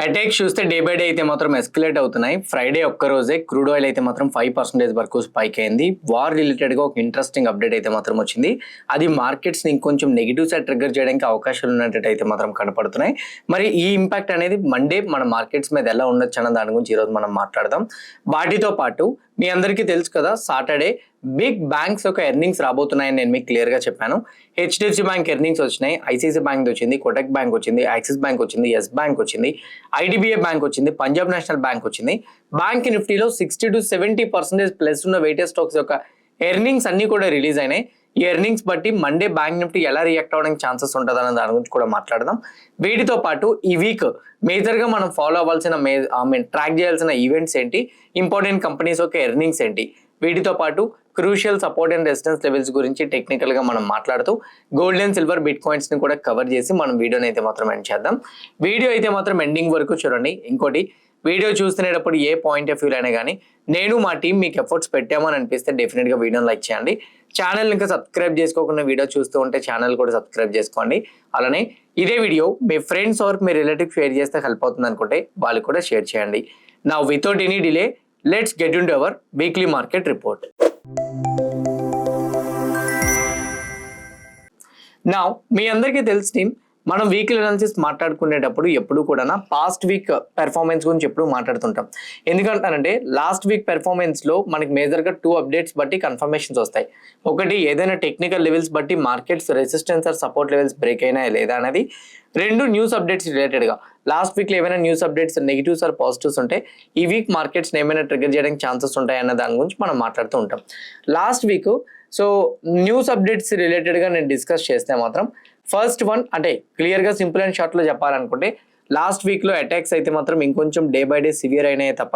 Attacks చూస్తే day by day అయితే మాత్రం ఎస్కలేట్ అవుతున్నాయి. ఫ్రైడే ఒక్క రోజే క్రూడ్ ఆయిల్ అయితే మాత్రం 5% వరకు స్పైక్ అయింది. వార్ రిలేటెడ్ గా ఒక ఇంట్రెస్టింగ్ అప్డేట్ అయితే మాత్రం వచ్చింది. అది మార్కెట్స్ ని ఇంకొంచెం నెగిటివ్ సైడ్ ట్రిగ్గర్ చేయడానికి అవకాశాలు ఉన్నట్టు అయితే మాత్రం కనపడుతున్నాయి. మరి ఈ ఇంపాక్ట్ అనేది మండే మన మార్కెట్స్ మీద ఎలా ఉండొచ్చు అన్న దాని గురించి ఈరోజు మనం మాట్లాడదాం. వాటితో పాటు మీ అందరికీ తెలుసు కదా, సాటర్డే బిగ్ బ్యాంక్స్ యొక్క ఎర్నింగ్స్ రాబోతున్నాయని నేను మీకు క్లియర్ గా చెప్పాను. హెచ్డిఎఫ్సి బ్యాంక్ ఎర్నింగ్స్ వచ్చినాయి, ఐసిఐసి బ్యాంక్ వచ్చింది, కోటక్ బ్యాంక్ వచ్చింది, యాక్సిస్ బ్యాంక్ వచ్చింది, ఎస్ బ్యాంక్ వచ్చింది, ఐడిబిఐ బ్యాంక్ వచ్చింది, పంజాబ్ నేషనల్ బ్యాంక్ వచ్చింది. బ్యాంక్ నిఫ్టీలో 60 to 70% ప్లస్ ఉన్న వెయిటెడ్ స్టాక్స్ యొక్క ఎర్నింగ్స్ అన్ని కూడా రిలీజ్ అయినాయి. ఈ ఎర్నింగ్స్ బట్టి మండే బ్యాంక్ నిఫ్టీ ఎలా రియాక్ట్ అవ్వడానికి ఛాన్సెస్ ఉంటుందన్న దాని గురించి కూడా మాట్లాడదాం. వీటితో పాటు ఈ వీక్ మేజర్గా మనం ఫాలో అవ్వాల్సిన ట్రాక్ చేయాల్సిన ఈవెంట్స్ ఏంటి, ఇంపార్టెంట్ కంపెనీస్ యొక్క ఎర్నింగ్స్ ఏంటి, వీటితో పాటు crucial support and resistance levels గురించి టెక్నికల్ గా మనం మాట్లాడుతూ gold and silver bit coins ని కూడా కవర్ చేసి మనం వీడియోని అయితే మాత్రం ఎండ్ చేద్దాం. వీడియో అయితే మాత్రం ఎండింగ్ వరకు చూడండి. ఇంకోటి, వీడియో చూస్తునేటప్పుడు ఏ పాయింట్ ఆఫ్ వ్యూ అయినా కానీ నేను మా టీం మీకు ఎఫర్ట్స్ పెట్టామని అనిపిస్తే డెఫినెట్ గా వీడియోని లైక్ చేయండి. ఛానల్ ఇంకా సబ్స్క్రైబ్ చేసుకోకుండా వీడియో చూస్తూ ఉంటే ఛానల్ కూడా సబ్స్క్రైబ్ చేసుకోండి. అలానే ఇదే వీడియో మీ ఫ్రెండ్స్ ఆర్ మీ రిలేటివ్ షేర్ చేస్తే హెల్ప్ అవుతుంది అనుకుంటే వాళ్ళు కూడా షేర్ చేయండి. నా without any delay let's get into our weekly market report. నా మీ అందరికీ తెలుసు టీమ్, మనం వీక్లీ అనాలిసిస్ మాట్లాడుకునేటప్పుడు ఎప్పుడు కూడా పాస్ట్ వీక్ పెర్ఫార్మెన్స్ గురించి ఎప్పుడు మాట్లాడుతుంటాం. ఎందుకంటానంటే లాస్ట్ వీక్ పెర్ఫార్మెన్స్ లో మనకి మేజర్ గా 2 అప్డేట్స్ బట్టి కన్ఫర్మేషన్స్ వస్తాయి. ఒకటి, ఏదైనా టెక్నికల్ లెవెల్స్ బట్టి markets resistance or support levels break అయినా లేదా అనేది. 2, న్యూస్ అప్డేట్స్ రిలేటెడ్ గా లాస్ట్ వీక్ లో ఏమైనా news updates negatives or positives ఉంటే ఈ వీక్ మార్కెట్స్ ఏమైనా ట్రిగర్ చేయడానికి ఛాన్సెస్ ఉంటాయి అన్న దాని గురించి మనం మాట్లాడుతూ ఉంటాం. Last week so news updates related గా నేను డిస్కస్ చేస్తే మాత్రం ఫస్ట్ వన్, అంటే క్లియర్ గా సింపుల్ అండ్ షార్ట్ లో చెప్పాలనుకుంటే లాస్ట్ వీక్ లో అటాక్స్ అయితే మాత్రం ఇంకొంచెం డే బై డే సివియర్ అయినాయి తప్ప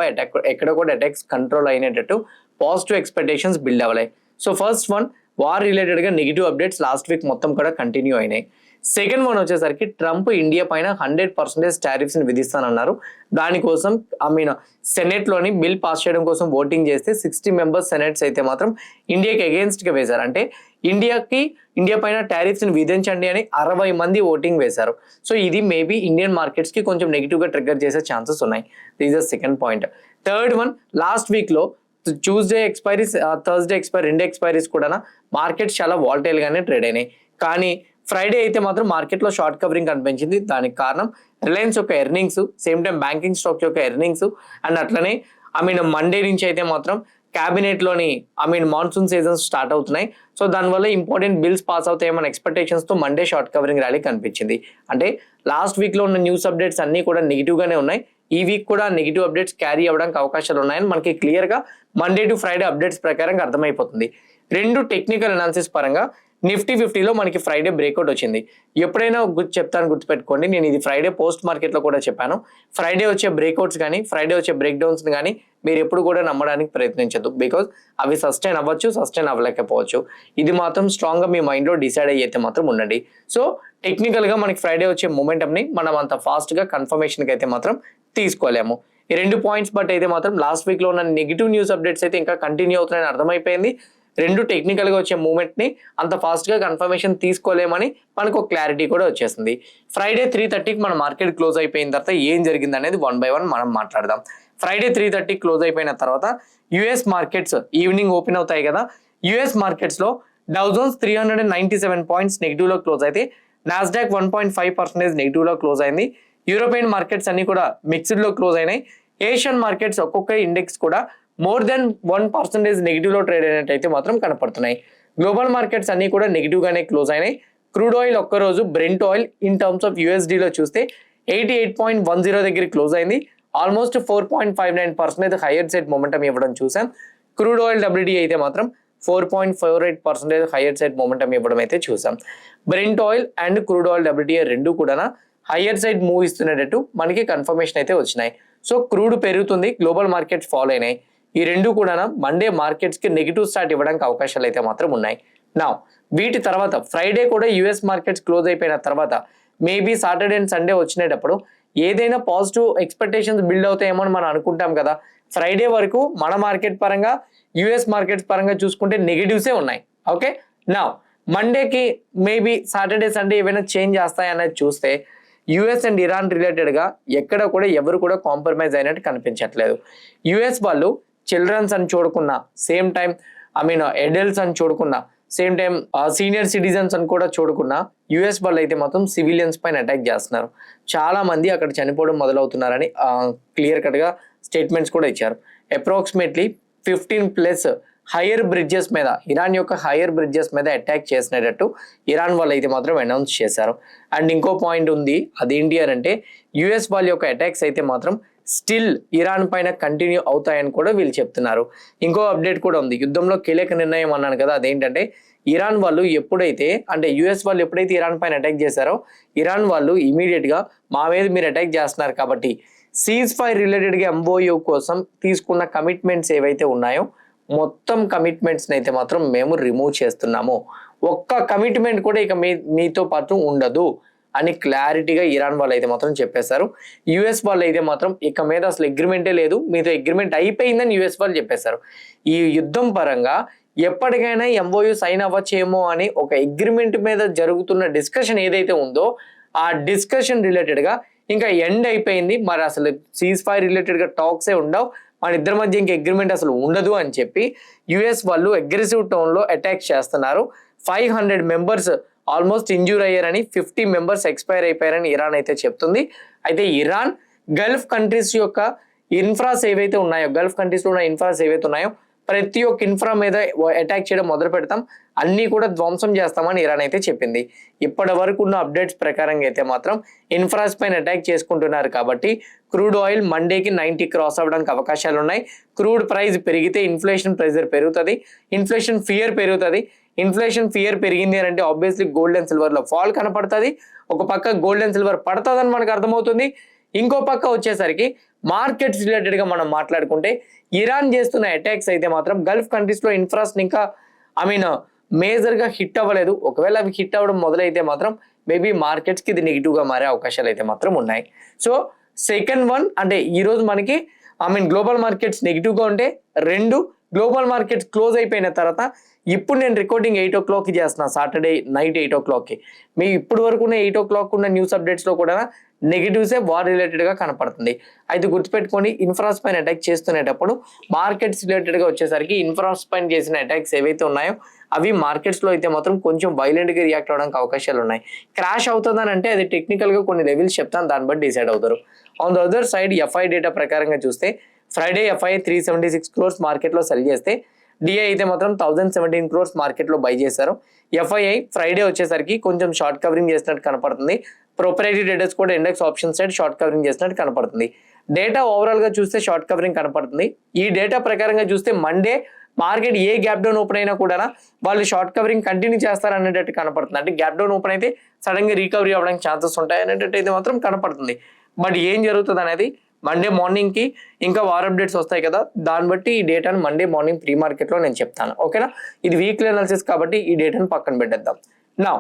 ఎక్కడ కూడా అటాక్స్ కంట్రోల్ అయినట్టు పాజిటివ్ ఎక్స్పెక్టేషన్స్ బిల్డ్ అవ్వలేదు. So first one, war related గా నెగిటివ్ అప్డేట్స్ లాస్ట్ వీక్ మొత్తం కూడా కంటిన్యూ అయినాయి. సెకండ్ వన్ వచ్చేసరికి ట్రంప్ ఇండియా పైన 100% టారిఫ్స్ ని విధిస్తానన్నారు. దానికోసం సెనెట్ లోని బిల్ పాస్ చేయడం కోసం ఓటింగ్ చేస్తే 60 మెంబర్స్ సెనెట్స్ అయితే మాత్రం ఇండియాకి అగేన్స్ట్ గా వేశారు. అంటే ఇండియా పైన టారిఫ్స్ ని విధించండి అని 60 మంది ఓటింగ్ వేశారు. సో ఇది మేబీ ఇండియన్ మార్కెట్స్ కి కొంచెం నెగిటివ్ గా ట్రిగ్గర్ చేసే ఛాన్సెస్ ఉన్నాయి. This is second point. Third one, last week లో Tuesday expiries, Thursday expiry, 2 expiries కూడా మార్కెట్స్ చాలా వాలటైల్ గానే ట్రేడ్ అయినాయి. కానీ ఫ్రైడే అయితే మాత్రం మార్కెట్ లో షార్ట్ కవరింగ్ కనిపించింది. దానికి కారణం రిలయన్స్ యొక్క earnings, same time banking stock యొక్క ఎర్నింగ్స్, అండ్ అట్లనే మండే నుంచి అయితే మాత్రం క్యాబినెట్ లోని మాన్సూన్ సీజన్స్ స్టార్ట్ అవుతున్నాయి. సో దానివల్ల ఇంపార్టెంట్ బిల్స్ పాస్ అవుతాయేమన్న ఎక్స్పెక్టేషన్స్ తో మండే షార్ట్ కవరింగ్ ర్యాలీ కనిపించింది. అంటే లాస్ట్ వీక్ లో ఉన్న న్యూస్ అప్డేట్స్ అన్ని కూడా నెగిటివ్ గానే ఉన్నాయి. ఈ వీక్ కూడా నెగిటివ్ అప్డేట్స్ క్యారీ అవ్వడానికి అవకాశాలు ఉన్నాయని మనకి క్లియర్ గా మండే టు ఫ్రైడే అప్డేట్స్ ప్రకారంగా అర్థమైపోతుంది. 2 టెక్నికల్ అనాలిసిస్ పరంగా నిఫ్టీ 50లో మనకి ఫ్రైడే బ్రేక్అవుట్ వచ్చింది. ఎప్పుడైనా చెప్తాను, గుర్తుపెట్టుకోండి, నేను ఇది ఫ్రైడే పోస్ట్ మార్కెట్ లో కూడా చెప్పాను. ఫ్రైడే వచ్చే బ్రేక్అవుట్స్ కానీ ఫ్రైడే వచ్చే బ్రేక్ డౌన్స్ కానీ మీరు ఎప్పుడు కూడా నమ్మడానికి ప్రయత్నించద్దు. బికాజ్ అవి సస్టైన్ అవ్వచ్చు, సస్టైన్ అవ్వలేకపోవచ్చు. ఇది మాత్రం స్ట్రాంగ్ గా మీ మైండ్ లో డిసైడ్ అయ్యేతే మాత్రం ఉండండి. సో టెక్నికల్ గా మనకి ఫ్రైడే వచ్చే మొమెంటం ని మనం అంత ఫాస్ట్ గా కన్ఫర్మేషన్ కి అయితే మాత్రం తీసుకోలేము. ఈ 2 పాయింట్స్ బట్ అయితే మాత్రం లాస్ట్ వీక్ లో ఉన్న నెగిటివ్ న్యూస్ అప్డేట్స్ అయితే ఇంకా కంటిన్యూ అవుతున్నాయని అర్థమైపోయింది. 2 టెక్నికల్ గా వచ్చే మూవ్మెంట్ ని అంత ఫాస్ట్ గా కన్ఫర్మేషన్ తీసుకోలేమని మనకు ఒక క్లారిటీ కూడా వచ్చేసింది. ఫ్రైడే 3:30కి మన మార్కెట్ క్లోజ్ అయిపోయిన తర్వాత ఏం జరిగింది అనేది 1 by 1 మనం మాట్లాడదాం. ఫ్రైడే 3:30 క్లోజ్ అయిపోయిన తర్వాత యుఎస్ మార్కెట్స్ ఈవినింగ్ ఓపెన్ అవుతాయి కదా. యుఎస్ మార్కెట్స్ లో డౌ జోన్స్ 397 పాయింట్స్ నెగిటివ్ లో క్లోజ్ అయితే, నాస్డాక్ 1.5% నెగిటివ్ లో క్లోజ్ అయింది. యూరోపియన్ మార్కెట్స్ అన్ని కూడా మిక్స్డ్ లో క్లోజ్ అయినాయి. ఏషియన్ మార్కెట్స్ ఒక్కొక్క ఇండెక్స్ కూడా మోర్ దెన్ 1% నెగిటివ్ లో ట్రేడ్ అయినట్టయితే మాత్రం కనపడుతున్నాయి. గ్లోబల్ మార్కెట్స్ అన్ని కూడా నెగిటివ్ గానే క్లోజ్ అయినాయి. క్రూడ్ ఆయిల్ ఒక్కరోజు Brent oil in terms of USD లో చూస్తే 88.10 దగ్గర క్లోజ్ అయింది. ఆల్మోస్ట్ 4.59% హైయర్ సైడ్ మొమెంటం ఇవ్వడం చూసాం. క్రూడ్ ఆయిల్ WTI అయితే మాత్రం 4.48% హైయర్ సైడ్ మొమెంటం ఇవ్వడం అయితే చూసాం. Brent oil and crude oil WTI రెండు కూడా హైయర్ సైడ్ మూవ్ ఇస్తున్నట్టు మనకి కన్ఫర్మేషన్ అయితే వచ్చినాయి. సో క్రూడ్ పెరుగుతుంది, గ్లోబల్ మార్కెట్స్ ఫాలో అయినాయి. ఈ 2 కూడా మండే మార్కెట్స్ కి నెగిటివ్ స్టార్ట్ ఇవ్వడానికి అవకాశాలు అయితే మాత్రం ఉన్నాయి. నా వీటి తర్వాత ఫ్రైడే కూడా యుఎస్ మార్కెట్స్ క్లోజ్ అయిపోయిన తర్వాత మేబీ సాటర్డే అండ్ సండే వచ్చినప్పుడు ఏదైనా పాజిటివ్ ఎక్స్పెక్టేషన్స్ బిల్డ్ అవుతాయేమో అని మనం అనుకుంటాం కదా. ఫ్రైడే వరకు మన మార్కెట్ పరంగా, యుఎస్ మార్కెట్స్ పరంగా చూసుకుంటే నెగిటివ్సే ఉన్నాయి. ఓకే, నా మండేకి మేబీ సాటర్డే సండే ఏమైనా చేంజ్ చేస్తాయి అనేది చూస్తే యుఎస్ అండ్ ఇరాన్ రిలేటెడ్గా ఎక్కడ కూడా ఎవరు కూడా కాంప్రమైజ్ అయినట్టు కనిపించట్లేదు. యుఎస్ వాళ్ళు చిల్డ్రన్స్ అని చూడకున్నా, సేమ్ టైం అడల్ట్స్ అని చూడకున్నా, సేమ్ టైం సీనియర్ సిటిజన్స్ అని కూడా చూడకున్నా యుఎస్ వాళ్ళు అయితే మాత్రం సివిలియన్స్ పైన అటాక్ చేస్తున్నారు. చాలా మంది అక్కడ చనిపోవడం మొదలవుతున్నారని క్లియర్ కట్గా స్టేట్మెంట్స్ కూడా ఇచ్చారు. అప్రాక్సిమేట్లీ 15+ హైయర్ బ్రిడ్జెస్ మీద, ఇరాన్ యొక్క హైయర్ బ్రిడ్జెస్ మీద అటాక్ చేసినట్టు ఇరాన్ వాళ్ళు అయితే మాత్రం అనౌన్స్ చేశారు. అండ్ ఇంకో పాయింట్ ఉంది, అదేంటి అని అంటే యుఎస్ వాళ్ళ యొక్క అటాక్స్ అయితే మాత్రం స్టిల్ ఇరాన్ పైన కంటిన్యూ అవుతాయని కూడా వీళ్ళు చెప్తున్నారు. ఇంకో అప్డేట్ కూడా ఉంది, యుద్ధంలో కీలక నిర్ణయం అన్నాను కదా, అదేంటంటే ఇరాన్ వాళ్ళు ఎప్పుడైతే యుఎస్ వాళ్ళు ఎప్పుడైతే ఇరాన్ పైన అటాక్ చేశారో ఇరాన్ వాళ్ళు ఇమీడియట్గా మా మీద మీరు అటాక్ చేస్తున్నారు కాబట్టి సీజ్ ఫైర్ రిలేటెడ్గా MOU కోసం తీసుకున్న కమిట్మెంట్స్ ఏవైతే ఉన్నాయో మొత్తం కమిట్మెంట్స్ని అయితే మాత్రం మేము రిమూవ్ చేస్తున్నాము, ఒక్క కమిట్మెంట్ కూడా ఇక మీతో పాటు ఉండదు అని క్లారిటీగా ఇరాన్ వాళ్ళు అయితే మాత్రం చెప్పేశారు. యుఎస్ వాళ్ళు అయితే మాత్రం ఇక మీద అసలు అగ్రిమెంటే లేదు, మీతో అగ్రిమెంట్ అయిపోయిందని యుఎస్ వాళ్ళు చెప్పేశారు. ఈ యుద్ధం పరంగా ఎప్పటికైనా MOU సైన్ అవ్వచ్చేమో అని ఒక అగ్రిమెంట్ మీద జరుగుతున్న డిస్కషన్ ఏదైతే ఉందో ఆ డిస్కషన్ రిలేటెడ్గా ఇంకా ఎండ్ అయిపోయింది. మరి అసలు సీజ్ ఫైర్ రిలేటెడ్గా టాక్సే ఉండవు, మన ఇద్దరి మధ్య ఇంక అగ్రిమెంట్ అసలు ఉండదు అని చెప్పి యుఎస్ వాళ్ళు అగ్రెసివ్ టోన్లో అటాక్ చేస్తున్నారు. 500 మెంబర్స్ ఆల్మోస్ట్ ఇంజూర్ అయ్యారని, 50 మెంబర్స్ ఎక్స్పైర్ అయిపోయారని ఇరాన్ అయితే చెప్తుంది. అయితే ఇరాన్ గల్ఫ్ కంట్రీస్ యొక్క ఇన్ఫ్రాస్ ఏవైతే ఉన్నాయో, గల్ఫ్ కంట్రీస్లో ఉన్న ఇన్ఫ్రాస్ ఏవైతే ఉన్నాయో ప్రతి ఒక్క ఇన్ఫ్రా మీద అటాక్ చేయడం మొదలు పెడతాం, అన్నీ కూడా ధ్వంసం చేస్తామని ఇరాన్ అయితే చెప్పింది. ఇప్పటి వరకు ఉన్న అప్డేట్స్ ప్రకారంగా అయితే మాత్రం ఇన్ఫ్రాస్ పైన అటాక్ చేసుకుంటున్నారు కాబట్టి క్రూడ్ ఆయిల్ మండేకి 90 క్రాస్ అవ్వడానికి అవకాశాలు ఉన్నాయి. క్రూడ్ ప్రైస్ పెరిగితే ఇన్ఫ్లేషన్ ప్రెజర్ పెరుగుతుంది, ఇన్ఫ్లేషన్ ఫియర్ పెరుగుతుంది. ఇన్ఫ్లేషన్ ఫియర్ పెరిగింది అని అంటే ఆబ్వియస్లీ గోల్డ్ అండ్ సిల్వర్లో ఫాల్ కనపడుతుంది. ఒక పక్క గోల్డ్ అండ్ సిల్వర్ పడుతుందని మనకు అర్థమవుతుంది. ఇంకో పక్క వచ్చేసరికి మార్కెట్స్ రిలేటెడ్గా మనం మాట్లాడుకుంటే ఇరాన్ చేస్తున్న అటాక్స్ అయితే మాత్రం గల్ఫ్ కంట్రీస్లో ఇన్ఫ్రాస్ట్రక్చర్ ఇంకా మేజర్గా హిట్ అవ్వలేదు. ఒకవేళ అవి హిట్ అవ్వడం మొదలైతే మాత్రం మేబీ మార్కెట్స్కి ఇది నెగిటివ్గా మారే అవకాశాలు అయితే మాత్రం ఉన్నాయి. సో సెకండ్ వన్ అంటే ఈరోజు మనకి గ్లోబల్ మార్కెట్స్ నెగిటివ్గా ఉంటే, రెండు గ్లోబల్ మార్కెట్స్ క్లోజ్ అయిపోయిన తర్వాత ఇప్పుడు నేను రికార్డింగ్ 8 o'clockకి చేస్తున్నా, సాటర్డే నైట్ 8 o'clockకి. మీ ఇప్పుడు వరకు ఉన్న 8 o'clock ఉన్న న్యూస్ అప్డేట్స్లో కూడా నెగిటివ్సే వార్ రిలేటెడ్గా కనపడుతుంది. అయితే గుర్తుపెట్టుకొని ఇన్ఫ్రాస్ పైన అటాక్ చేస్తునేటప్పుడు మార్కెట్స్ రిలేటెడ్గా వచ్చేసరికి ఇన్ఫ్రాస్ పైన చేసిన అటాక్స్ ఏవైతే ఉన్నాయో అవి మార్కెట్స్లో అయితే మాత్రం కొంచెం వైలెంట్గా రియాక్ట్ అవడానికి అవకాశాలు ఉన్నాయి. క్రాష్ అవుతుందని అంటే అది టెక్నికల్గా కొన్ని లెవెల్స్ చెప్తాను, దాన్ని బట్టి డిసైడ్ అవుతారు. On the other side f i data ప్రకారంగా చూస్తే ఫ్రైడే ఎఫ్ఐ 376 crores మార్కెట్లో సెల్ చేస్తే డిఐ అయితే మాత్రం 1017 crores మార్కెట్లో బై చేశారు. ఎఫ్ఐఐ ఫ్రైడే వచ్చేసరికి కొంచెం షార్ట్ కవరింగ్ చేసినట్టు కనపడుతుంది. ప్రొపరైటరీ ట్రేడర్స్ కూడా index option side short covering చేసినట్టు కనపడుతుంది. డేటా ఓవరాల్గా చూస్తే షార్ట్ కవరింగ్ కనపడుతుంది. ఈ డేటా ప్రకారంగా చూస్తే మండే మార్కెట్ ఏ గ్యాప్ డౌన్ ఓపెన్ అయినా కూడా వాళ్ళు షార్ట్ కవరింగ్ కంటిన్యూ చేస్తారు అనేటట్టు కనపడుతుంది. అంటే గ్యాప్ డౌన్ ఓపెన్ అయితే సడన్గా రీకవరీ అవ్వడానికి ఛాన్సెస్ ఉంటాయి అనేటట్టు అయితే మాత్రం కనపడుతుంది. బట్ ఏం జరుగుతుంది అనేది మండే మార్నింగ్కి ఇంకా వార్ అప్డేట్స్ వస్తాయి కదా, దాన్ని బట్టి ఈ డేటాను మండే మార్నింగ్ ప్రీ మార్కెట్లో నేను చెప్తాను. ఓకేనా, ఇది వీక్లీ అనాలిసిస్ కాబట్టి ఈ డేటాను పక్కన పెట్టేద్దాం. నా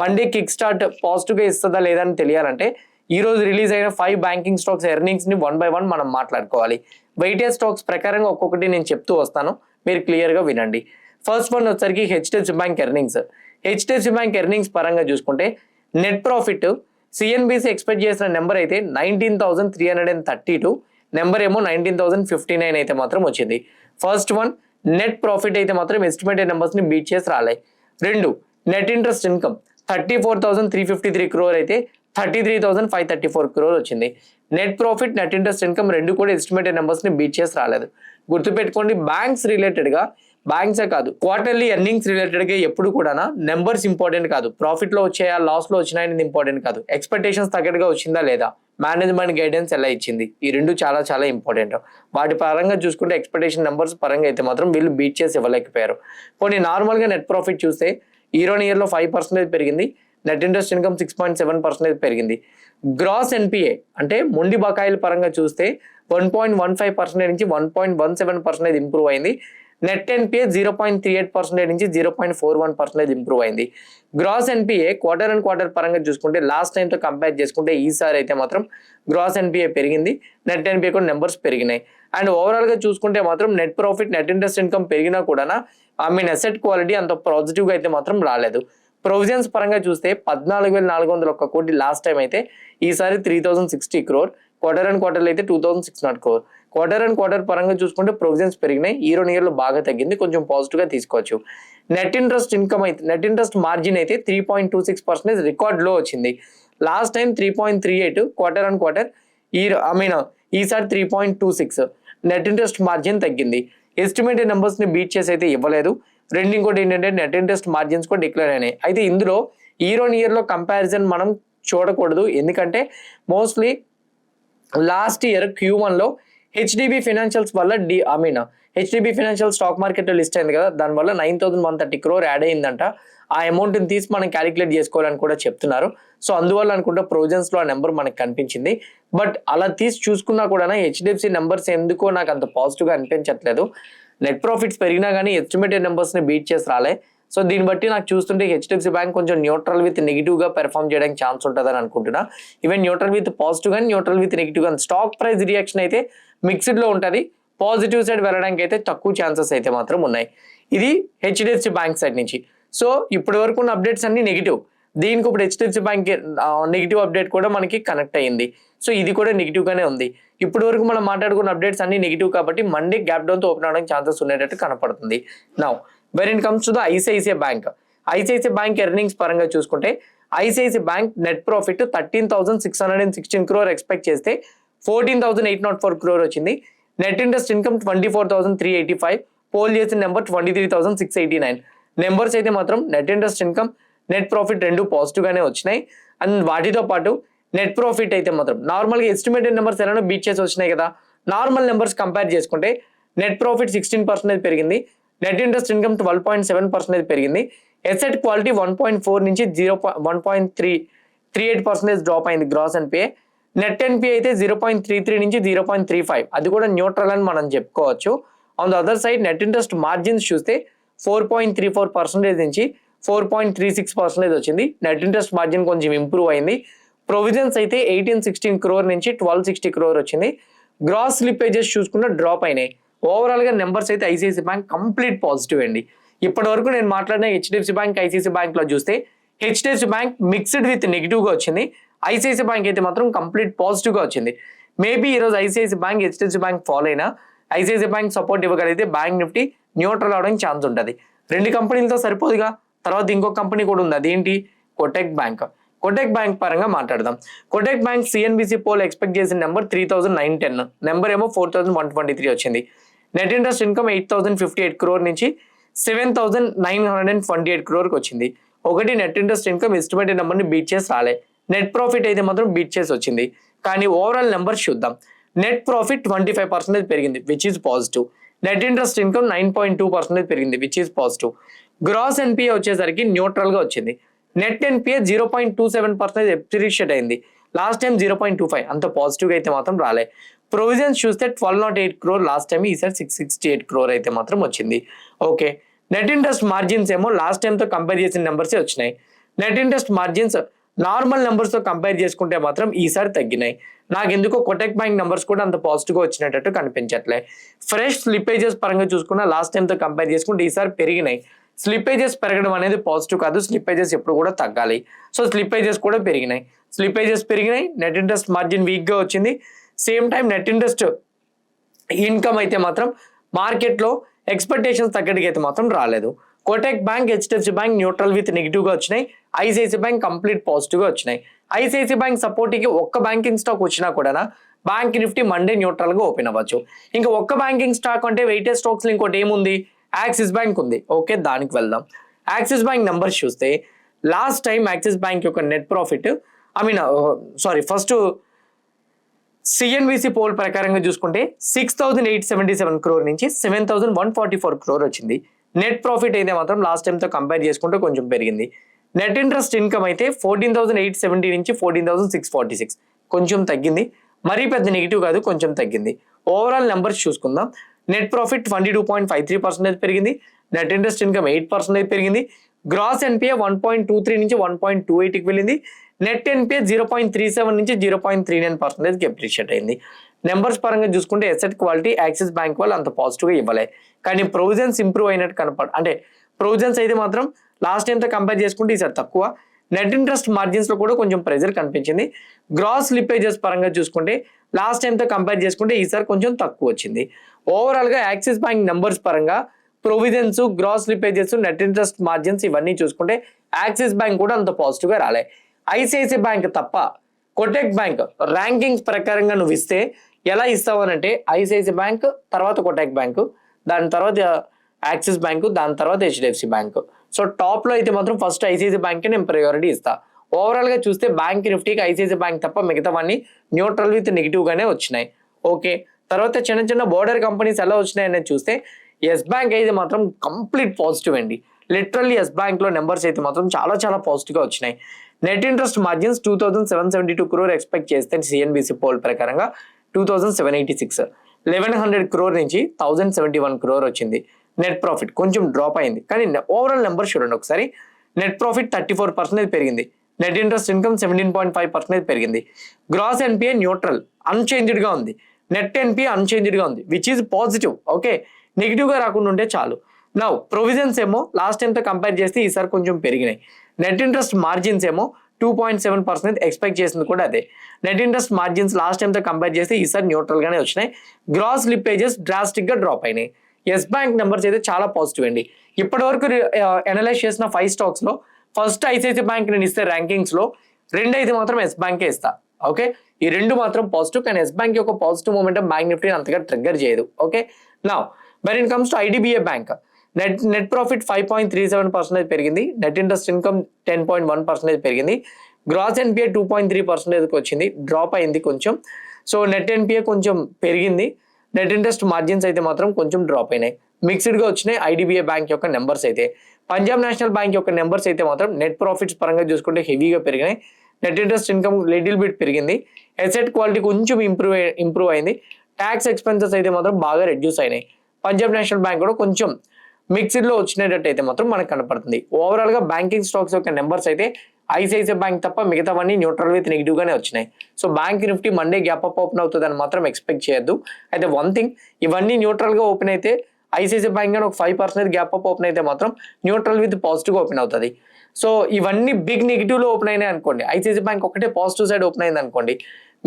మండే కిక్ స్టార్ట్ పాజిటివ్గా ఇస్తుందా లేదా అని తెలియాలంటే ఈ రోజు రిలీజ్ అయిన 5 బ్యాంకింగ్ స్టాక్స్ ఎర్నింగ్స్ని 1 by 1 మనం మాట్లాడుకోవాలి. వెయిటేజ్ స్టాక్స్ ప్రకారంగా ఒక్కొక్కటి నేను చెప్తూ వస్తాను, మీరు క్లియర్గా వినండి. ఫస్ట్ వన్ వచ్చరికి HDFC bank earnings. HDFC bank earnings పరంగా చూసుకుంటే నెట్ ప్రాఫిట్ సిఎన్బిసి ఎక్స్పెక్ట్ చేసిన నెంబర్ అయితే 19,332, నెంబర్ ఏమో 19,059 అయితే మాత్రం వచ్చింది. ఫస్ట్ వన్ నెట్ ప్రాఫిట్ అయితే మాత్రం ఎస్టిమేటెడ్ నెంబర్స్ని బీట్ చేసి రాలేదు. రెండు నెట్ ఇంట్రెస్ట్ ఇన్కమ్ 34,353 crore అయితే 33,534 crore వచ్చింది. Net profit net interest income రెండు కూడా ఎస్టిమేటెడ్ నెంబర్స్ని బీట్ చేసి రాలేదు. గుర్తుపెట్టుకోండి, బ్యాంక్స్ రిలేటెడ్గా, బ్యాంక్సే కాదు క్వార్టర్లీ ఎర్నింగ్స్ రిలేటెడ్గా ఎప్పుడు కూడా నెంబర్స్ ఇంపార్టెంట్ కాదు, ప్రాఫిట్లో వచ్చాయా లాస్లో వచ్చినాయని ఇంపార్టెంట్ కాదు, ఎక్స్పెక్టేషన్స్ తగ్గట్టుగా వచ్చిందా లేదా, మేనేజ్మెంట్ గైడెన్స్ ఎలా ఇచ్చింది, ఈ రెండు చాలా చాలా ఇంపార్టెంట్. వాటి పరంగా చూసుకుంటే ఎక్స్పెక్టేషన్ నెంబర్స్ పరంగా అయితే మాత్రం వీళ్ళు బీట్ చేసి ఇవ్వలేకపోయారు. కొన్ని నార్మల్గా నెట్ ప్రాఫిట్ చూస్తే ఇయర్ 5% పెరిగింది, నెట్ ఇంట్రెస్ట్ ఇన్కమ్ 6.7% పెరిగింది. గ్రాస్ ఎన్పిఏ అంటే మొండి బకాయిల పరంగా చూస్తే 1.15% నుంచి 1.17% ఇంప్రూవ్ అయింది. నెట్ ఎన్పిఏ 0.38% నుంచి 0.41% ఇంప్రూవ్ అయింది. Gross NPA quarter and quarter పరంగా చూసుకుంటే లాస్ట్ టైంతో కంపేర్ చేసుకుంటే ఈసారి అయితే మాత్రం గ్రాస్ ఎన్పిఏ పెరిగింది, నెట్ ఎన్పిఏ కూడా నెంబర్స్ పెరిగినాయి. అండ్ ఓవరాల్గా చూసుకుంటే మాత్రం net profit net interest income పెరిగినా కూడా అసెట్ క్వాలిటీ అంత పాజిటివ్గా అయితే మాత్రం రాలేదు. ప్రొవిజన్స్ పరంగా చూస్తే 14,401 కోటి లాస్ట్ టైం అయితే, ఈసారి 3,060 crore. క్వార్టర్ అండ్ క్వార్టర్లో అయితే 2,600 crore. క్వార్టర్ అండ్ క్వార్టర్ పరంగా చూసుకుంటే ప్రొవిజన్స్ పెరిగినాయి, ఇయర్ లో బాగా తగ్గింది, కొంచెం పాజిటివ్ గా తీసుకోవచ్చు. నెట్ ఇంట్రెస్ట్ ఇన్కమ్ అయితే, నెట్ ఇంట్రెస్ట్ మార్జిన్ అయితే 3.26% రికార్డ్ లో వచ్చింది. Last time 3.38 quarter and quarter, ఈసారి 3.26. నెట్ ఇంట్రెస్ట్ మార్జిన్ తగ్గింది. ఎస్టిమేటెడ్ నెంబర్స్ ని బీట్ చేసి అయితే ఇవ్వలేదు. ఇంకోటి ఏంటంటే నెట్ ఇంట్రెస్ట్ మార్జిన్స్ కూడా డిక్లేర్ అయినాయి. అయితే ఇందులో ఇయర్ లో కంపారిజన్ మనం చూడకూడదు, ఎందుకంటే మోస్ట్లీ లాస్ట్ ఇయర్ Q1 లో హెచ్డిబి ఫైనాన్షియల్స్ వల్ల హెచ్డిబి ఫైనాన్షియల్ స్టాక్ మార్కెట్ లో లిస్ట్ అయింది కదా, దానివల్ల 9,130 crore యాడ్ అయిందంట. ఆ అమౌంట్ ని తీసి మనం క్యాలిక్యులేట్ చేసుకోవాలని కూడా చెప్తున్నారు. సో అందువల్ల అనుకుంటే ప్రొవిజన్స్ లో ఆ నెంబర్ మనకు కనిపించింది. బట్ అలా తీసి చూసుకున్నా కూడా హెచ్డిఎఫ్సి నెంబర్స్ ఎందుకో నాకు అంత పాజిటివ్ గా అనిపించట్లేదు. నెట్ ప్రాఫిట్స్ పెరిగినా కానీ ఎస్టిమేటెడ్ నెంబర్స్ ని బీట్ చేసి రాలే. సో దీన్ని బట్టి నాకు చూస్తుంటే హెచ్డిఎఫ్సి బ్యాంక్ కొంచెం న్యూట్రల్ విత్ నెగిటివ్ గా పెర్ఫామ్ చేయడానికి ఛాన్స్ ఉంటుందని అనుకుంటున్నా. ఈవెన్ న్యూట్రల్ విత్ పాజిటివ్ గానీ, న్యూట్రల్ విత్ నెగిటివ్ గానీ, స్టాక్ ప్రైస్ రియాక్షన్ అయితే మిక్స్డ్ లో ఉంటుంది. పాజిటివ్ సైడ్ వెళ్ళడానికి అయితే తక్కువ ఛాన్సెస్ అయితే మాత్రం ఉన్నాయి. ఇది హెచ్డిఎఫ్సి బ్యాంక్ సైడ్ నుంచి. సో ఇప్పటి వరకు ఉన్న అప్డేట్స్ అన్ని నెగిటివ్. దీనికి ఇప్పుడు హెచ్డిఎఫ్సి బ్యాంక్ నెగిటివ్ అప్డేట్ కూడా మనకి కనెక్ట్ అయ్యింది. సో ఇది కూడా నెగిటివ్ గానే ఉంది. ఇప్పటి వరకు మనం మాట్లాడుకున్న అప్డేట్స్ అన్ని నెగిటివ్ కాబట్టి మండే గ్యాప్ డౌన్ తో ఓపెన్ అవడానికి ఛాన్సెస్ ఉండేటట్టు కనపడుతుంది. Now where in comes to the ICICI bank. ICICI bank earnings పరంగా చూసుకుంటే ICICI bank net profit 13,616 crore expect చేస్తే 14,804 crore వచ్చింది. నెట్ ఇంట్రెస్ట్ ఇన్కమ్ 24,385, పోల్ చేసిన నెంబర్ 23,689. నెంబర్స్ అయితే మాత్రం net interest income, net profit రెండు పాజిటివ్ గానే వచ్చినాయి. అండ్ వాటితో పాటు నెట్ ప్రాఫిట్ అయితే మాత్రం నార్మల్ గా ఎస్టిమేటెడ్ నెంబర్స్ ఎలానో బీట్ చేసి వచ్చినాయి కదా, నార్మల్ నెంబర్స్ కంపేర్ చేసుకుంటే నెట్ ప్రాఫిట్ 16% పెరిగింది, నెట్ ఇంట్రెస్ట్ ఇన్కమ్ 12.7% పెరిగింది, ఎసెట్ క్వాలిటీ 1.4 నుంచి 1.38% డ్రాప్ అయింది గ్రాస్ ఎన్పిఏ, నెట్ ఎన్పిఏ అయితే 0.33 నుంచి 0.35, అది కూడా న్యూట్రల్ అని మనం చెప్పుకోవచ్చు. On the other side net interest margins చూస్తే 4.34% నుంచి 4.36% వచ్చింది. నెట్ ఇంట్రెస్ట్ మార్జిన్ కొంచెం ఇంప్రూవ్ అయింది. ప్రొవిజన్స్ అయితే 1816 crore నుంచి 1260 crore వచ్చింది. గ్రాస్ స్లిప్పేజెస్ చూసుకున్న డ్రాప్ అయినాయి. ఓవరాల్ గా నెంబర్స్ అయితే ఐసిఐసిఐ బ్యాంక్ కంప్లీట్ పాజిటివ్ అండి. ఇప్పటి వరకు నేను మాట్లాడిన హెచ్డిఎఫ్సి బ్యాంక్, ఐసిఐసిఐ బ్యాంక్ లో చూస్తే HDFC bank mixed with negative గా వచ్చింది. ఐసిఐసిఐ బ్యాంక్ అయితే మాత్రం కంప్లీట్ పాజిటివ్ గా వచ్చింది. మేబీ ఈరోజు ICICI bank HDFC bank follow అయినా ఐసిఐసిఐ బ్యాంక్ సపోర్ట్ ఇవ్వగలిగితే బ్యాంక్ నిఫ్టీ న్యూట్రల్ అవడానికి ఛాన్స్ ఉంటుంది. రెండు కంపెనీలతో సరిపోదుగా, తర్వాత ఇంకో కంపెనీ కూడా ఉంది, అదేంటి కోటక్ బ్యాంక్. కోటక్ బ్యాంక్ పరంగా మాట్లాడదాం. Kotak bank CNBC poll expect చేసిన నెంబర్ 3,910, నెంబర్ ఏమో 4,123 వచ్చింది. నెట్ ఇంట్రెస్ట్ ఇన్కమ్ 8,058 crore నుంచి 7,928 crore వచ్చింది. ఒకటి net interest income estimated number ని బీట్ చేసి రాలే. నెట్ ప్రాఫిట్ అయితే మాత్రం బీట్ చేసి వచ్చింది. కానీ ఓవరాల్ నెంబర్స్ చూద్దాం. నెట్ ప్రాఫిట్ 25% పెరిగింది, which is positive. Net interest income 9.2% పెరిగింది, which is positive. Gross NPA వచ్చేసరికి న్యూట్రల్ గా వచ్చింది. నెట్ ఎన్పిఏ 0.27% ఎప్రిషియేట్ అయింది. లాస్ట్ టైం 0.25, అంత పాజిటివ్ గా అయితే మాత్రం రాలే. ప్రొవిజన్స్ చూస్తే 1208 crore లాస్ట్ టైం, ఈసారి 668 crore అయితే మాత్రం వచ్చింది. ఓకే, నెట్ ఇంట్రెస్ట్ మార్జిన్స్ ఏమో లాస్ట్ టైం తో కంపేర్ చేసిన నెంబర్స్ వచ్చినాయి. Net interest margins normal numbers తో కంపేర్ చేసుకుంటే మాత్రం ఈసారి తగ్గినాయి. నాకు ఎందుకో కోటక్ బ్యాంక్ నెంబర్స్ కూడా అంత పాజిటివ్ గా వచ్చినట్టు కనిపించట్లే. ఫ్రెష్ స్లిప్పేజెస్ పరంగా చూసుకున్న లాస్ట్ టైం తో కంపేర్ చేసుకుంటే ఈసారి పెరిగినాయి. స్లిప్పేజెస్ పెరగడం అనేది పాజిటివ్ కాదు, స్లిప్పేజెస్ ఎప్పుడు కూడా తగ్గాలి. సో స్లిప్పేజెస్ కూడా పెరిగినాయి. నెట్ ఇంట్రెస్ట్ మార్జిన్ వీక్ గా వచ్చింది. Same time net interest income అయితే మాత్రం మార్కెట్ లో ఎక్స్పెక్టేషన్స్ తగ్గట్టుగా అయితే మాత్రం రాలేదు. Kotak bank, HDFC bank neutral with negative గా వచ్చినాయి. ఐసిఐసిఐ బ్యాంక్ కంప్లీట్ పాజిటివ్ గా వచ్చినాయి. ఐసిఐసిఐ బ్యాంక్ సపోర్ట్ కి ఒక్క బ్యాంకింగ్ స్టాక్ వచ్చినా కూడా బ్యాంక్ నిఫ్టీ మండే న్యూట్రల్ గా ఓపెన్ అవ్వచ్చు. ఇంకా ఒక్క బ్యాంకింగ్ స్టాక్ అంటే వెయిటెడ్ స్టాక్స్ ఇంకోటి ఏముంది, యాక్సిస్ బ్యాంక్ ఉంది. ఓకే, దానికి వెళ్దాం. యాక్సిస్ బ్యాంక్ నెంబర్స్ చూస్తే లాస్ట్ టైం యాక్సిస్ బ్యాంక్ యొక్క net profit first CNBC poll ప్రకారంగా చూసుకుంటే 6,877 crore నుంచి 7,144 crore వచ్చింది. నెట్ ప్రాఫిట్ అయితే మాత్రం లాస్ట్ టైం తో కంపేర్ చేసుకుంటే కొంచెం పెరిగింది. నెట్ ఇంట్రెస్ట్ ఇన్కమ్ అయితే 14,870 నుంచి 14,646, కొంచెం తగ్గింది. మరీ పెద్ద నెగిటివ్ కాదు, కొంచెం తగ్గింది. ఓవరాల్ నెంబర్స్ చూసుకుందాం. నెట్ ప్రాఫిట్ 22.53% పెరిగింది. నెట్ ఇంట్రెస్ట్ ఇన్కమ్ 8% పెరిగింది. గ్రాస్ ఎన్పిఏ 1.23 నుంచి 1.28కి వెళ్ళింది. నెట్ ఎన్పిఏ 0.37 నుంచి 0.39% అప్రిషియేట్ అయింది. నెంబర్స్ పరంగా చూసుకుంటే ఎసెట్ క్వాలిటీ యాక్సిస్ బ్యాంక్ వాళ్ళు అంత పాజిటివ్ గా ఇవ్వలే. కానీ ప్రొవిజన్స్ ఇంప్రూవ్ అయినట్టు అంటే ప్రొవిజన్స్ అయితే మాత్రం లాస్ట్ టైంతో కంపేర్ చేసుకుంటే ఈసారి తక్కువ. నెట్ ఇంట్రెస్ట్ మార్జిన్స్ లో కూడా కొంచెం ప్రెజర్ కనిపించింది. గ్రాస్ స్లిప్పేజెస్ పరంగా చూసుకుంటే లాస్ట్ టైంతో కంపేర్ చేసుకుంటే ఈసారి కొంచెం తక్కువ వచ్చింది. ఓవరాల్ గా యాక్సిస్ బ్యాంక్ నెంబర్స్ పరంగా provisions, gross slippages, net interest margins ఇవన్నీ చూసుకుంటే యాక్సిస్ బ్యాంక్ కూడా అంత పాజిటివ్ గా రాలే. ఐసిఐసిఐ బ్యాంక్ తప్ప కోటక్ బ్యాంక్ ర్యాంకింగ్స్ ప్రకారంగా నువ్వు ఇస్తే ఎలా ఇస్తావు అని అంటే ఐసిఐసిఐ బ్యాంక్ తర్వాత కోటక్ బ్యాంక్, దాని తర్వాత యాక్సిస్ బ్యాంక్, దాని తర్వాత హెచ్డిఎఫ్సి బ్యాంక్. సో టాప్ లో అయితే మాత్రం ఫస్ట్ ఐసిఐసిఐ బ్యాంక్ నేను ప్రయారిటీ ఇస్తా. ఓవరాల్ గా చూస్తే బ్యాంక్ నిఫ్టీకి ఐసిఐసిఐ బ్యాంక్ తప్ప మిగతావన్నీ న్యూట్రల్ విత్ నెగిటివ్ గానే వచ్చినాయి. ఓకే, తర్వాత చిన్న చిన్న బోర్డర్ కంపెనీస్ ఎలా వచ్చినాయి అనేది చూస్తే ఎస్ బ్యాంక్ అయితే మాత్రం కంప్లీట్ పాజిటివ్ అండి. లిటరల్లీ ఎస్ బ్యాంక్ లో నెంబర్స్ అయితే మాత్రం చాలా చాలా పాజిటివ్ గా వచ్చినాయి. Net interest margins 2772 crore expect చేస్తే సిఎన్బిసి పోల్ ప్రకారంగా 2786, 1100 crore నుంచి 1071 crore వచ్చింది. నెట్ ప్రాఫిట్ కొంచెం డ్రాప్ అయింది, కానీ ఓవరాల్ నెంబర్ చూడండి ఒకసారి. నెట్ ప్రాఫిట్ 34% పెరిగింది. నెట్ ఇంట్రెస్ట్ ఇన్కమ్ 17.5% పెరిగింది. గ్రాస్ ఎన్పిఏ న్యూట్రల్ అన్చేంజ్డ్ గా ఉంది. నెట్ ఎన్పిఏ అన్చేంజ్డ్ గా ఉంది, which is positive. Okay, negative గా రాకుండా ఉంటే చాలు. నౌ ప్రొవిజన్స్ ఏమో లాస్ట్ టైంతో కంపేర్ చేస్తే ఈసారి కొంచెం పెరిగినాయి. నెట్ ఇంట్రెస్ట్ మార్జిన్స్ ఏమో 2.7% ఎక్స్పెక్ట్ చేసింది కూడా అదే. నెట్ ఇంట్రెస్ట్ మార్జిన్స్ లాస్ట్ టైంతో కంపేర్ చేస్తే ఈసారి న్యూట్రల్ గానే వచ్చినాయి. గ్రాస్ స్లిప్పేజెస్ డ్రాస్టిక్ గా డ్రాప్ అయినాయి. ఎస్ బ్యాంక్ నెంబర్స్ అయితే చాలా పాజిటివ్ అండి. ఇప్పటి వరకు అనలైజ్ చేసిన 5 స్టాక్స్ లో ఫస్ట్ ఐసిఐసిఐ బ్యాంక్ నేను ఇస్తే ర్యాంకింగ్స్ లో 2 అయితే మాత్రం ఎస్ బ్యాంకే ఇస్తా. ఓకే, ఈ 2 మాత్రం పాజిటివ్, కానీ ఎస్ బ్యాంక్ యొక్క పాజిటివ్ మూమెంటం బ్యాంక్ నిఫ్టీ అంతగా ట్రిగ్గర్ చేయదు. Okay, now when it comes to IDBI bank, net profit 5.37% పెరిగింది. నెట్ ఇంట్రెస్ట్ ఇన్కమ్ 10.1% పెరిగింది. గ్రాస్ ఎన్పిఏ 2.3% వచ్చింది, డ్రాప్ అయింది కొంచెం. సో నెట్ ఎన్పిఏ కొంచెం పెరిగింది. నెట్ ఇంట్రెస్ట్ మార్జిన్స్ అయితే మాత్రం కొంచెం డ్రాప్ అయినాయి. మిక్స్డ్ గా వచ్చినాయి ఐడిబిఐ బ్యాంక్ యొక్క నెంబర్స్ అయితే. పంజాబ్ నేషనల్ బ్యాంక్ యొక్క నెంబర్స్ అయితే మాత్రం నెట్ ప్రాఫిట్స్ పరంగా చూసుకుంటే హెవీగా పెరిగినాయి. Net interest income little bit పెరిగింది. అసెట్ క్వాలిటీ కొంచెం ఇంప్రూవ్ అయింది. ట్యాక్స్ ఎక్స్పెన్సెస్ అయితే మాత్రం బాగా రెడ్యూస్ అయినాయి. పంజాబ్ నేషనల్ బ్యాంక్ కూడా కొంచెం మిక్స్డ్ లో వచ్చినట్టు అయితే మాత్రం మనకు కనపడుతుంది. ఓవరాల్ గా బ్యాంకింగ్ స్టాక్స్ యొక్క నెంబర్స్ అయితే ఐసిఐసిఐ బ్యాంక్ తప్ప మిగతావన్నీ న్యూట్రల్ విత్ నెగిటివ్ గానే వచ్చినాయి. So bank Nifty Monday gap up open అవుతుందని మాత్రం ఎక్స్పెక్ట్ చేయొద్దు. అయితే వన్ థింగ్, ఇవన్నీ న్యూట్రల్ గా ఓపెన్ అయితే ఐసిఐసిఐ బ్యాంక్ గానీ ఒక 5% గ్యాప్ అప్ ఓపెన్ అయితే మాత్రం న్యూట్రల్ విత్ పాజిటివ్ గా ఓపెన్ అవుతుంది. సో ఇవన్నీ బిగ్ నెగిటివ్ లో ఓపెన్ అయినాయి అనుకోండి, ఐసిఐసిఐ బ్యాంక్ ఒకటే పాజిటివ్ సైడ్ ఓపెన్ అయింది అనుకోండి,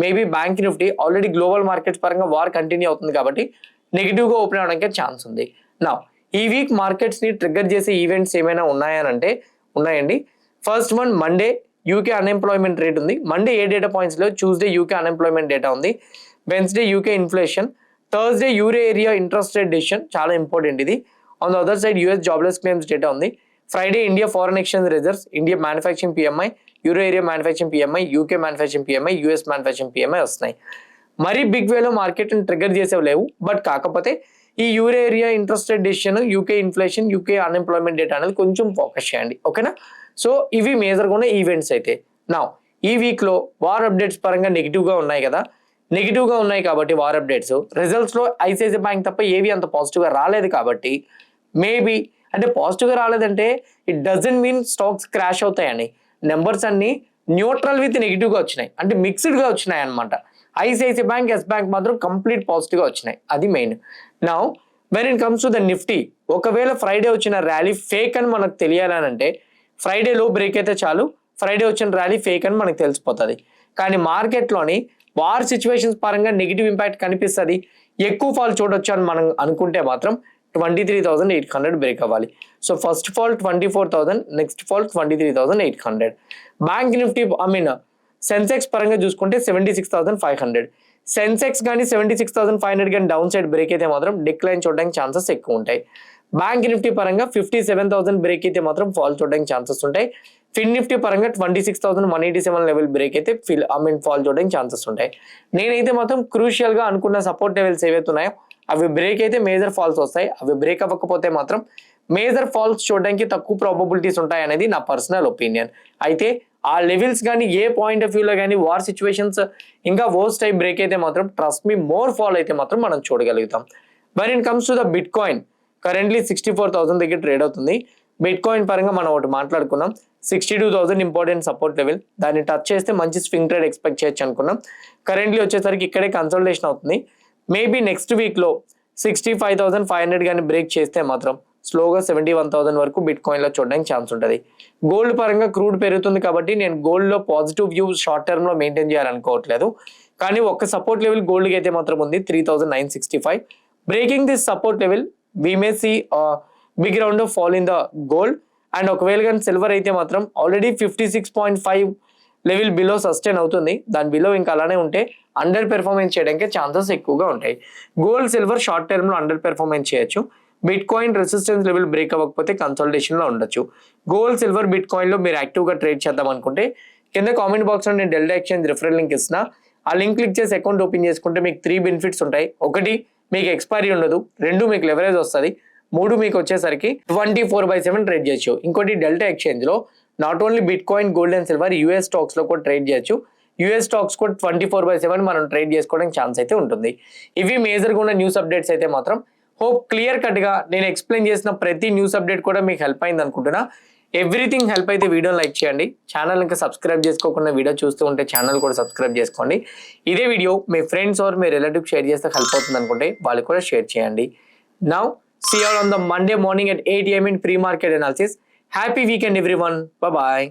maybe bank Nifty already global markets పరంగా వార్ కంటిన్యూ అవుతుంది కాబట్టి నెగిటివ్ గా ఓపెన్ అవడానికి ఛాన్స్ ఉంది. నా ఈ వీక్ మార్కెట్స్ ని ట్రిగ్గర్ చేసే ఈవెంట్స్ ఏమైనా ఉన్నాయనంటే ఉన్నాయండి. First one, Monday UK unemployment rate ఉంది. మండే ఏ డేటా పాయింట్స్ లో ట్యూస్డే యూకే అన్ఎంప్లాయ్మెంట్ డేటా ఉంది. Wednesday UK inflation. Thursday euro area interest rate decision, చాలా ఇంపార్టెంట్ ఇది. On the other side US jobless claims data ఉంది. Friday India foreign exchange reserves, India manufacturing PMI, euro area manufacturing PMI, UK manufacturing PMI, US manufacturing PMI వస్తున్నాయి. మరీ big వేలో market trigger చేసేవి లేవు. But కాకపోతే ఈ euro area interest rate decision, UK inflation, UK unemployment data అనేది కొంచెం focus చేయండి. ఓకేనా? సో ఇవి మేజర్గా ఉన్న ఈవెంట్స్ అయితే. నా ఈ వీక్ లో వార్ అప్డేట్స్ పరంగా నెగిటివ్ గా ఉన్నాయి కదా, నెగిటివ్ గా ఉన్నాయి కాబట్టి వార్ అప్డేట్స్ రిజల్ట్స్ లో ఐసిఐసిఐ బ్యాంక్ తప్ప ఏవి అంత పాజిటివ్ గా రాలేదు కాబట్టి మేబీ, అంటే పాజిటివ్ గా రాలేదంటే it doesn't mean stocks crash అవుతాయని. నెంబర్స్ అన్ని న్యూట్రల్ విత్ నెగిటివ్ గా వచ్చినాయి, అంటే మిక్స్డ్ గా వచ్చినాయి అనమాట. ఐసిఐసిఐ బ్యాంక్, ఎస్ బ్యాంక్ మాత్రం కంప్లీట్ పాజిటివ్ గా వచ్చినాయి, అది main. Now when it comes to the Nifty, ఒకవేళ ఫ్రైడే వచ్చిన ర్యాలీ ఫేక్ అని మనకు తెలియాలనంటే ఫ్రైడే లో బ్రేక్ అయితే చాలు, ఫ్రైడే వచ్చిన ర్యాలీ ఫేక్ అని మనకు తెలిసిపోతుంది. కానీ మార్కెట్లోని వార్ సిచ్యువేషన్స్ పరంగా నెగిటివ్ ఇంపాక్ట్ కనిపిస్తుంది, ఎక్కువ ఫాల్ చూడొచ్చు అని మనం అనుకుంటే మాత్రం 23,800 బ్రేక్ అవ్వాలి. So first fall 24,000, next fall 23,800. Bank Nifty Sensex పరంగా చూసుకుంటే 76,500. సెన్సెక్స్ కానీ 76,500 కానీ డౌన్ సైడ్ బ్రేక్ అయితే మాత్రం డిక్లైన్ చూడడానికి ఛాన్సెస్ ఎక్కువ ఉంటాయి. బ్యాంక్ నిఫ్టీ పరంగా 57,000 బ్రేక్ అయితే మాత్రం ఫాల్ చూడడానికి ఛాన్సెస్ ఉంటాయి. ఫిన్ నిఫ్టీ పరంగా 26,187 లెవెల్ బ్రేక్ అయితే ఫాల్ చూడడానికి ఛాన్సెస్ ఉంటాయి. నేనైతే మాత్రం క్రూషియల్ గా అనుకున్న సపోర్ట్ లెవెల్స్ ఏవైతే ఉన్నాయో అవి బ్రేక్ అయితే మేజర్ ఫాల్స్ వస్తాయి, అవి బ్రేక్ అవ్వకపోతే మాత్రం మేజర్ ఫాల్స్ చూడడానికి తక్కువ ప్రాబబిలిటీస్ ఉంటాయి అనేది నా పర్సనల్ ఒపీనియన్. అయితే ఆ లెవెల్స్ కానీ ఏ పాయింట్ ఆఫ్ వ్యూలో కానీ వార్ సిచ్యువేషన్స్ ఇంకా వర్స్ట్ టైప్ బ్రేక్ అయితే మాత్రం ట్రస్ట్ మీ మోర్ ఫాల్ అయితే మాత్రం మనం చూడగలుగుతాం. When it comes to the bitcoin, currently 64,000 దగ్గర ట్రేడ్ అవుతుంది. బిట్ కాయిన్ పరంగా మనం ఒకటి మాట్లాడుకున్నాం, 62,000 ఇంపార్టెంట్ సపోర్ట్ లెవెల్, దాన్ని టచ్ చేస్తే మంచి స్వింగ్ ట్రేడ్ ఎక్స్పెక్ట్ చేయొచ్చు అనుకున్నాం. కరెంట్లీ వచ్చేసరికి ఇక్కడే కన్సల్టేషన్ అవుతుంది. మేబీ నెక్స్ట్ వీక్ లో 65,500 కానీ బ్రేక్ చేస్తే మాత్రం స్లోగా 71,000 వరకు బిట్ కాయిన్ లో చూడడానికి ఛాన్స్ ఉంటుంది. గోల్డ్ పరంగా క్రూడ్ పెరుగుతుంది కాబట్టి నేను గోల్డ్ లో పాజిటివ్ వ్యూ షార్ట్ టర్మ్ లో మెయింటైన్ చేయాలనుకోవట్లేదు. కానీ ఒక్క సపోర్ట్ లెవెల్ గోల్డ్ కి అయితే మాత్రం ఉంది 3,965. Breaking this support level we may see big round of fall in the gold. And ఒకవేళ కానీ సిల్వర్ అయితే మాత్రం ఆల్రెడీ 56.5 లెవెల్ బిలో సస్టైన్ అవుతుంది. దాని బిలో ఇంకా అలానే ఉంటే అండర్ పెర్ఫార్మెన్స్ చేయడానికి ఛాన్సెస్ ఎక్కువగా ఉంటాయి. గోల్డ్ సిల్వర్ షార్ట్ టర్మ్ లో అండర్ పెర్ఫార్మెన్స్ చేయొచ్చు. Bit coin resistance level break అవ్వకపోతే కన్సల్టేషన్ లో ఉండొచ్చు. గోల్డ్ సిల్వర్ బిట్ కాయిన్ లో మీరు యాక్టివ్ గా ట్రేడ్ చేద్దాం అనుకుంటే కింద కామెంట్ బాక్స్ లో నేను డెల్టా ఎక్స్చేంజ్ రిఫరల్ లింక్ ఇస్తున్నా. ఆ లింక్ క్లిక్ చేసి అకౌంట్ ఓపెన్ చేసుకుంటే మీకు 3 బెనిఫిట్స్ ఉంటాయి. ఒకటి, మీకు ఎక్స్పైరీ ఉండదు. 2, మీకు లెవరేజ్ వస్తుంది. 3, మీకు వచ్చేసరికి 24/7 ట్రేడ్ చేయొచ్చు. ఇంకోటి, డెల్టా ఎక్స్చేంజ్ లో not only bit coin, gold and silver, US stocks లో కూడా ట్రేడ్ చేయొచ్చు. యూఎస్ స్టాక్స్ కూడా 24/7 మనం ట్రేడ్ చేసుకోవడానికి ఛాన్స్ అయితే ఉంటుంది. ఇవి మేజర్గా ఉన్న న్యూస్ అప్డేట్స్ అయితే మాత్రం హోప్ క్లియర్ కట్ గా నేను ఎక్స్ప్లెయిన్ చేసిన ప్రతి న్యూస్ అప్డేట్ కూడా మీకు హెల్ప్ అయింది అనుకుంటున్నా. ఎవ్రీథింగ్ హెల్ప్ అయితే వీడియో లైక్ చేయండి. ఛానల్ ఇంకా సబ్స్క్రైబ్ చేసుకోకుండా వీడియో చూస్తూ ఉంటే ఛానల్ కూడా సబ్స్క్రైబ్ చేసుకోండి. ఇదే వీడియో మీ ఫ్రెండ్స్ ఆర్ మీ రిలేటివ్ షేర్ చేస్తే హెల్ప్ అవుతుంది అనుకుంటే వాళ్ళు కూడా షేర్ చేయండి. Now see you on the Monday morning at 8 AM in pre-market analysis. Happy weekend everyone. Bye bye.